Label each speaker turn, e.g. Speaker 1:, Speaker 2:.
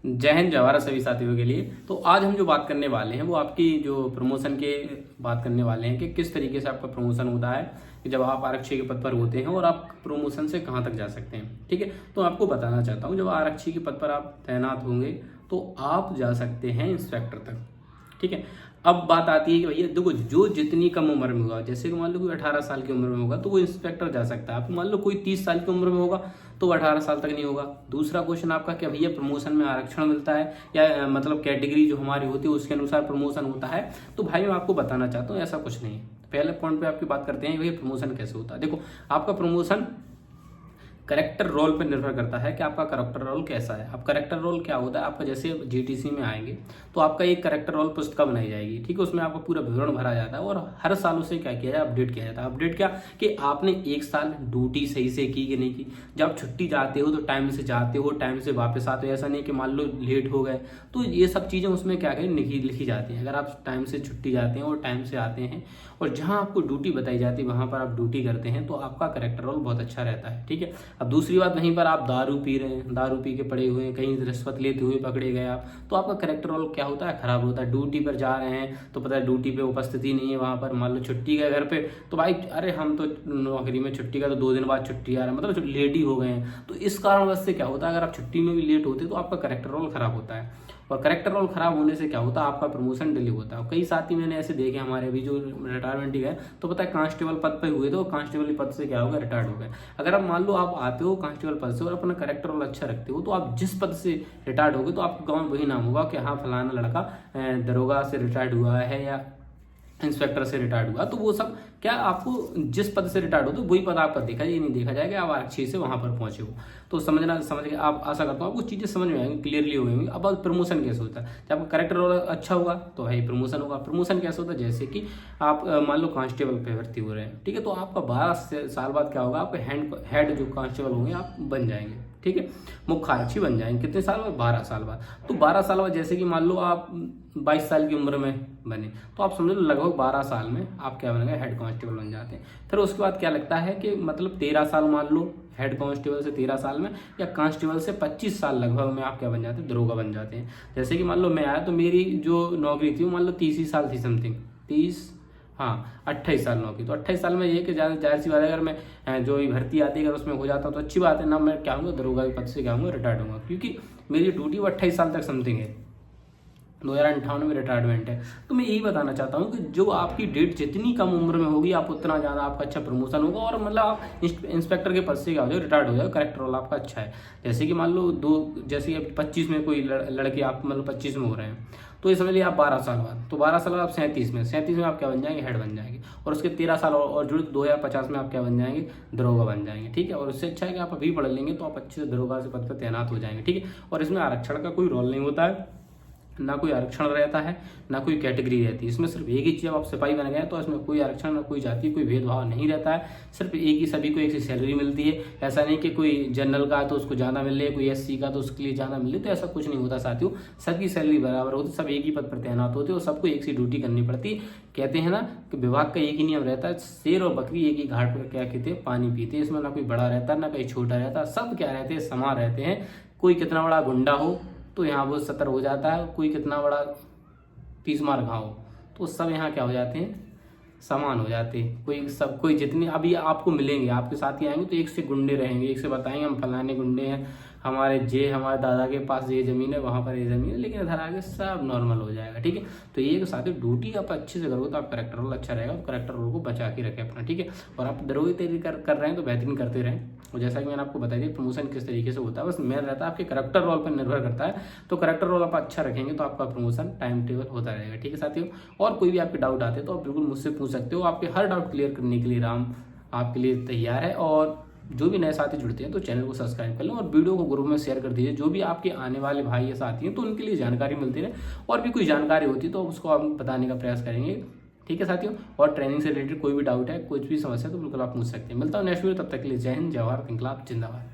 Speaker 1: जय हिंद, जय भारत सभी साथियों के लिए। तो आज हम जो बात करने वाले हैं वो आपकी जो प्रमोशन के बात करने वाले हैं कि किस तरीके से आपका प्रमोशन होता है कि जब आप आरक्षी के पद पर होते हैं और आप प्रमोशन से कहां तक जा सकते हैं। ठीक है, तो आपको बताना चाहता हूं, जब आरक्षी के पद पर आप तैनात होंगे तो आप जा सकते हैं इंस्पेक्टर तक। ठीक है, अब बात आती है कि भैया देखो, जो जितनी कम उम्र में होगा, जैसे कि मान लो कोई 18 साल की उम्र में होगा तो वो इंस्पेक्टर जा सकता है। आप मान लो कोई 30 साल की उम्र में होगा तो 18 साल तक नहीं होगा। दूसरा क्वेश्चन आपका क्या भैया प्रमोशन में आरक्षण मिलता है या मतलब कैटेगरी जो हमारी होती है उसके अनुसार प्रमोशन होता है? तो भाई मैं आपको बताना चाहता हूँ ऐसा कुछ नहीं है। पहले पॉइंट पे आपकी बात करते हैं भैया प्रमोशन कैसे होता है। देखो, आपका प्रमोशन करेक्टर रोल पर निर्भर करता है कि आपका करेक्टर रोल कैसा है। अब करेक्टर रोल क्या होता है, आपका जैसे जीटीसी में आएंगे तो आपका एक करेक्टर रोल पुस्तिका बनाई जाएगी। ठीक है, उसमें आपका पूरा विवरण भरा जाता है और हर साल उसे क्या किया जाए, अपडेट किया जाता है। अपडेट क्या कि आपने एक साल ड्यूटी सही से की कि नहीं की। जब आप छुट्टी जाते हो तो टाइम से जाते हो, टाइम से वापस आते हो। ऐसा नहीं कि मान लो लेट हो गए, तो ये सब चीज़ें उसमें क्या करें लिखी जाती हैं। अगर आप टाइम से छुट्टी जाते हैं और टाइम से आते हैं और जहाँ आपको ड्यूटी बताई जाती है वहाँ पर आप ड्यूटी करते हैं तो आपका करेक्टर रोल बहुत अच्छा रहता है। ठीक है, अब दूसरी बात, वहीं पर आप दारू पी रहे हैं, दारू पी के पड़े हुए हैं, कहीं रिश्वत लेते हुए पकड़े गए आप, तो आपका करेक्टर रोल क्या होता है, खराब होता है। ड्यूटी पर जा रहे हैं तो पता है ड्यूटी पे उपस्थिति नहीं है, वहाँ पर मान लो छुट्टी गए घर पे तो भाई अरे हम तो नौकरी में छुट्टी का तो 2 दिन बाद छुट्टी आ रहा है, मतलब लेट ही हो गए हैं। तो इस कारणवश से क्या होता है, अगर आप छुट्टी में भी लेट होते तो आपका करेक्टर रोल खराब होता है। और करेक्टर रोल खराब होने से क्या होता है, आपका प्रमोशन डिले होता है। कई साथी मैंने ऐसे देखे हमारे अभी जो रिटायरमेंट ही गए तो पता है कांस्टेबल पद पे हुए थे, कांस्टेबल पद से क्या होगा, रिटायर्ड हो गए। अगर आप मान लो आप आते हो कांस्टेबल पद से और अपना करेक्टर रोल अच्छा रखते हो तो आप जिस पद से रिटायर्ड होगे तो आपके गाँव में वही नाम होगा कि हाँ फलाना लड़का दरोगा से रिटायर्ड हुआ है या इंस्पेक्टर से रिटायर्ड हुआ। तो वो सब क्या, आपको जिस पद से रिटायर्ड हो तो वही पद आपका देखा, ये नहीं देखा जाएगा आप आरक्षी से वहां पर पहुंचे हो। तो समझ के आप आशा करता हूँ आपको चीजें समझ में आएंगी, क्लियरली हो गई। अब प्रमोशन कैसे होता है, जब आपका करेक्टर रोल अच्छा होगा तो भाई प्रमोशन होगा। प्रमोशन कैसे होता है, जैसे कि आप मान लो कांस्टेबल पे भर्ती हो रहे हैं, ठीक है, तो आपका 12 साल बाद क्या होगा, आपके हेड जो कांस्टेबल होंगे आप बन जाएंगे। ठीक है, मुख्य आरक्षी बन जाएंगे। कितने साल बाद, 12 साल बाद। तो 12 साल बाद जैसे कि मान लो आप 22 साल की उम्र में बने तो आप समझ लो लगभग 12 साल में आप क्या बन गए, हेड कांस्टेबल बन जाते हैं। फिर उसके बाद क्या लगता है कि मतलब 13 साल मान लो हेड कांस्टेबल से 13 साल में, या कांस्टेबल से 25 साल लगभग में आप क्या बन जाते हैं, दरोगा बन जाते हैं। जैसे कि मान लो मैं आया तो मेरी जो नौकरी थी वो मान लो 30 ही साल थी, समथिंग 30, हाँ 28 साल नौकरी। तो 28 साल में ये कि जाहिर सी बात है, अगर मैं जो भी भर्ती आती है अगर उसमें हो जाता तो अच्छी बात है ना, मैं क्या हूँ दरोगा के पद से क्या हूँ रिटायर्ड होगा, क्योंकि मेरी ड्यूटी वो 28 साल तक समथिंग है, 2058 में रिटायरमेंट है। तो मैं यही बताना चाहता हूँ कि जो आपकी डेट जितनी कम उम्र में होगी आप उतना ज़्यादा आपका अच्छा प्रमोशन होगा और मतलब आप इंस्पेक्टर के पद से क्या हो जाए, रिटायर्ड हो जाए, करेक्टर रोल आपका अच्छा है। जैसे कि मान लो जैसे कि 25 में कोई लड़के आप मतलब 25 में हो रहे हैं तो ये समझ लिया आप 12 साल बाद, तो 12 साल बाद आप 37 में आप क्या बन जाएंगे, हेड बन जाएंगे। और उसके 13 साल और जुड़े 2050 में आप क्या बन जाएंगे, दरोगा बन जाएंगे। ठीक है, और उससे अच्छा है कि आप अभी पढ़ लेंगे तो आप अच्छे से दरोगा से पद पर तैनात हो जाएंगे। ठीक है, और इसमें आरक्षण का कोई रोल नहीं होता है, ना कोई आरक्षण रहता है, ना कोई कैटेगरी रहती है। इसमें सिर्फ एक ही चीज़, आप सिपाही बन गए तो इसमें कोई आरक्षण, ना कोई जाति, कोई भेदभाव नहीं रहता है। सिर्फ एक ही, सभी को एक सी सैलरी मिलती है। ऐसा नहीं कि कोई जनरल का तो उसको ज़्यादा मिल रही है, कोई एससी का तो उसके लिए ज़्यादा मिल रही है, तो ऐसा कुछ नहीं होता साथियों। सबकी सैलरी बराबर होती, सब एक ही पद पर तैनात होते और सबको एक सी ड्यूटी करनी पड़ती। कहते हैं ना कि विभाग का एक ही नियम रहता है, शेर और बकरी एक ही घाट पर क्या कहते हैं, पानी पीते हैं। इसमें ना कोई बड़ा रहता है ना कोई छोटा रहता है, सब क्या रहते हैं, समान रहते हैं। कोई कितना बड़ा गुंडा हो तो यहाँ वो सतर हो जाता है, कोई कितना बड़ा पीस मार खाओ तो सब यहाँ क्या हो जाते हैं, समान हो जाते हैं। कोई जितने अभी आपको मिलेंगे, आपके साथ ही आएंगे तो एक से गुंडे रहेंगे, एक से बताएंगे हम फलाने गुंडे हैं, हमारे दादा के पास ये जमीन है, वहाँ पर ये जमीन है, लेकिन इधर आगे सब नॉर्मल हो जाएगा। ठीक है, तो ये साथ ही ड्यूटी आप अच्छे से करोगे तो आप करेक्टर रोल अच्छा रहेगा, तो करेक्टर रोल को बचा के रखें अपना। ठीक है, और आप दरोगी तैयारी कर रहे हैं तो बेहतरीन करते रहें। और जैसा कि मैंने आपको बताया दिया प्रमोशन किस तरीके से होता है, बस मेन रहता है आपके करेक्टर रोल पर निर्भर करता है। तो करेक्टर रोल आप अच्छा रखेंगे तो आपका प्रमोशन टाइम टेबल होता रहेगा। ठीक है साथियों, और कोई भी आपके डाउट आते हैं तो आप बिल्कुल मुझसे पूछ सकते हो। आपके हर डाउट क्लियर करने के लिए राम आपके लिए तैयार है। और जो भी नए साथी जुड़ते हैं तो चैनल को सब्सक्राइब कर लें और वीडियो को ग्रुप में शेयर कर दीजिए। जो भी आपके आने वाले भाई या साथी हैं तो उनके लिए जानकारी मिलती रहे, और भी कोई जानकारी होती तो उसको हम बताने का प्रयास करेंगे। ठीक है साथियों, और ट्रेनिंग से रिलेटेड कोई भी डाउट है, कुछ भी समस्या तो बिल्कुल आप पूछ सकते हैं। मिलता हूँ नेक्स्ट वीडियो, तब तक के लिए जय हिंद, जय भारत, इंकलाब जिंदाबाद।